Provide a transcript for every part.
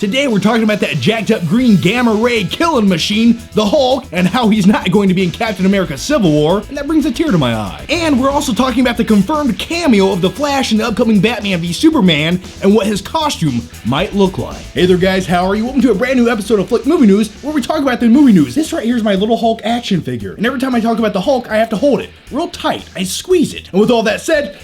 Today we're talking about that jacked up green gamma ray killing machine, the Hulk, and how he's not going to be in Captain America Civil War, and that brings a tear to my eye. And we're also talking about the confirmed cameo of the Flash in the upcoming Batman v Superman and what his costume might look like. Hey there guys, how are you? Welcome to a brand new episode of Flick Movie News, where we talk about the movie news. This right here is my little Hulk action figure, and every time I talk about the Hulk, I have to hold it real tight. I squeeze it. And with all that said,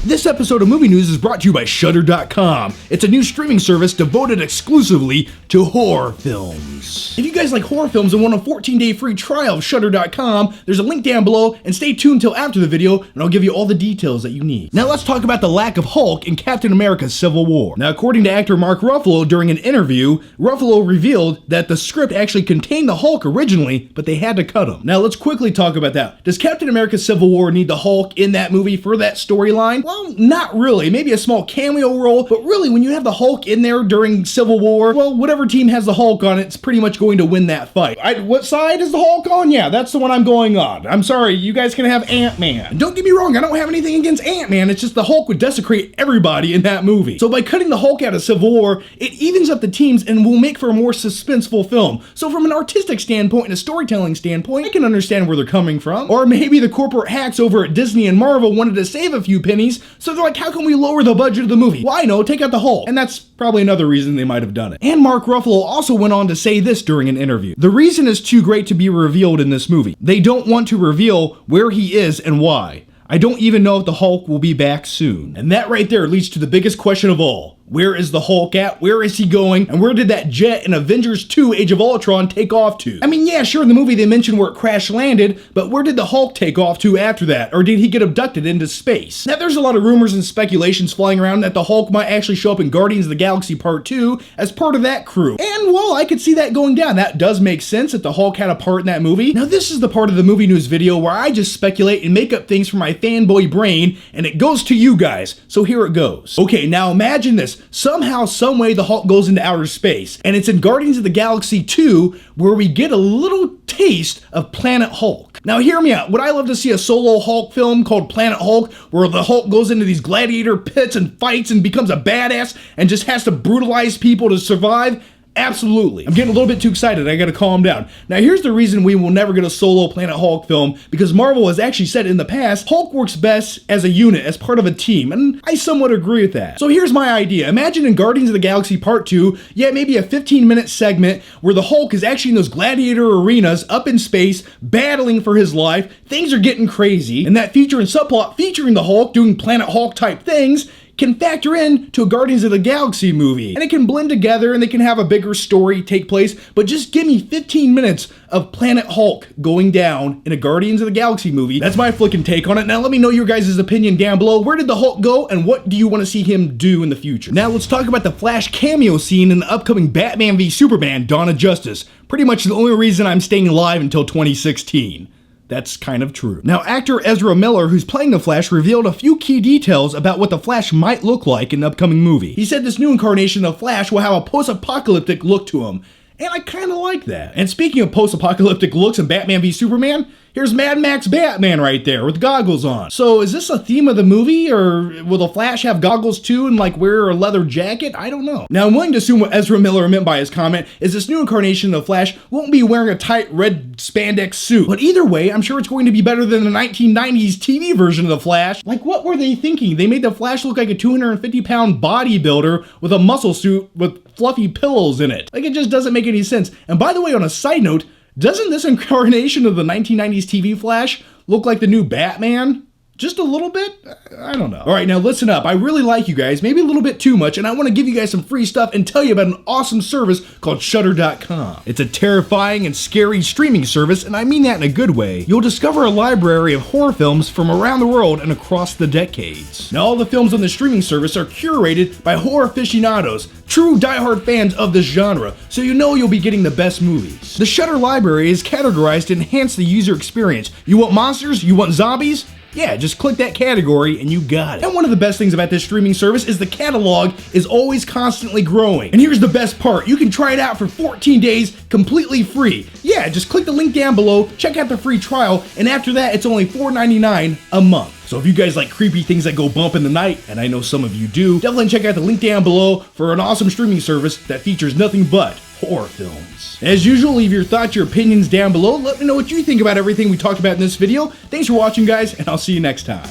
this episode of Movie News is brought to you by Shudder.com. It's a new streaming service devoted exclusively to horror films. If you guys like horror films and want a 14-day free trial of Shudder.com, there's a link down below, and stay tuned till after the video and I'll give you all the details that you need. Now let's talk about the lack of Hulk in Captain America Civil War. Now according to actor Mark Ruffalo during an interview, Ruffalo revealed that the script actually contained the Hulk originally, but they had to cut him. Now let's quickly talk about that. Does Captain America Civil War need the Hulk in that movie for that storyline? Well, not really. Maybe a small cameo role, but really when you have the Hulk in there during Civil War, well, whatever team has the Hulk on it's pretty much going to win that fight. What side is the Hulk on? Yeah, that's the one I'm going on. I'm sorry, you guys can have Ant-Man. Don't get me wrong, I don't have anything against Ant-Man, it's just the Hulk would desecrate everybody in that movie. So by cutting the Hulk out of Civil War, it evens up the teams and will make for a more suspenseful film. So from an artistic standpoint and a storytelling standpoint, I can understand where they're coming from. Or maybe the corporate hacks over at Disney and Marvel wanted to save a few pennies, so they're like, how can we lower the budget of the movie? Well, I know, take out the Hulk. And that's probably another reason they might have done it. And Mark Ruffalo also went on to say this during an interview. The reason is too great to be revealed in this movie. They don't want to reveal where he is and why. I don't even know if the Hulk will be back soon. And that right there leads to the biggest question of all. Where is the Hulk at? Where is he going? And where did that jet in Avengers 2 Age of Ultron take off to? I mean, yeah, sure, in the movie they mentioned where it crash landed, but where did the Hulk take off to after that? Or did he get abducted into space? Now, there's a lot of rumors and speculations flying around that the Hulk might actually show up in Guardians of the Galaxy Part 2 as part of that crew. And, well, I could see that going down. That does make sense that the Hulk had a part in that movie. Now, this is the part of the movie news video where I just speculate and make up things from my fanboy brain, and it goes to you guys. So here it goes. Okay, now imagine this. Somehow, some way the Hulk goes into outer space, and it's in Guardians of the Galaxy 2 where we get a little taste of Planet Hulk. Now hear me out, would I love to see a solo Hulk film called Planet Hulk where the Hulk goes into these gladiator pits and fights and becomes a badass and just has to brutalize people to survive? Absolutely. I'm getting a little bit too excited. I gotta calm down. Now here's the reason we will never get a solo Planet Hulk film, because Marvel has actually said in the past, Hulk works best as a unit, as part of a team, and I somewhat agree with that. So here's my idea. Imagine in Guardians of the Galaxy Part 2, yeah, maybe a 15-minute segment where the Hulk is actually in those gladiator arenas up in space, battling for his life, things are getting crazy, and that feature and subplot featuring the Hulk doing Planet Hulk type things can factor in to a Guardians of the Galaxy movie. And it can blend together and they can have a bigger story take place, but just give me 15 minutes of Planet Hulk going down in a Guardians of the Galaxy movie. That's my flicking take on it. Now let me know your guys' opinion down below. Where did the Hulk go and what do you want to see him do in the future? Now let's talk about the Flash cameo scene in the upcoming Batman v Superman Dawn of Justice. Pretty much the only reason I'm staying alive until 2016. That's kind of true. Now, actor Ezra Miller, who's playing the Flash, revealed a few key details about what the Flash might look like in the upcoming movie. He said this new incarnation of Flash will have a post-apocalyptic look to him, and I kind of like that. And speaking of post-apocalyptic looks in Batman v Superman, here's Mad Max Batman right there with goggles on. So is this a theme of the movie, or will the Flash have goggles too and like wear a leather jacket? I don't know. Now I'm willing to assume what Ezra Miller meant by his comment is this new incarnation of the Flash won't be wearing a tight red spandex suit. But either way, I'm sure it's going to be better than the 1990s TV version of the Flash. Like, what were they thinking? They made the Flash look like a 250-pound bodybuilder with a muscle suit with fluffy pillows in it. Like, it just doesn't make any sense. And by the way, on a side note, doesn't this incarnation of the 1990s TV Flash look like the new Batman? Just a little bit? I don't know. All right, now listen up. I really like you guys, maybe a little bit too much, and I want to give you guys some free stuff and tell you about an awesome service called Shudder.com. It's a terrifying and scary streaming service, and I mean that in a good way. You'll discover a library of horror films from around the world and across the decades. Now, all the films on the streaming service are curated by horror aficionados, true diehard fans of this genre, so you know you'll be getting the best movies. The Shudder library is categorized to enhance the user experience. You want monsters? You want zombies? Yeah, just click that category and you got it. And one of the best things about this streaming service is the catalog is always constantly growing. And here's the best part, you can try it out for 14 days completely free. Yeah, just click the link down below, check out the free trial, and after that it's only $4.99 a month. So if you guys like creepy things that go bump in the night, and I know some of you do, definitely check out the link down below for an awesome streaming service that features nothing but horror films. As usual, leave your thoughts, your opinions down below. Let me know what you think about everything we talked about in this video. Thanks for watching, guys, and I'll see you next time.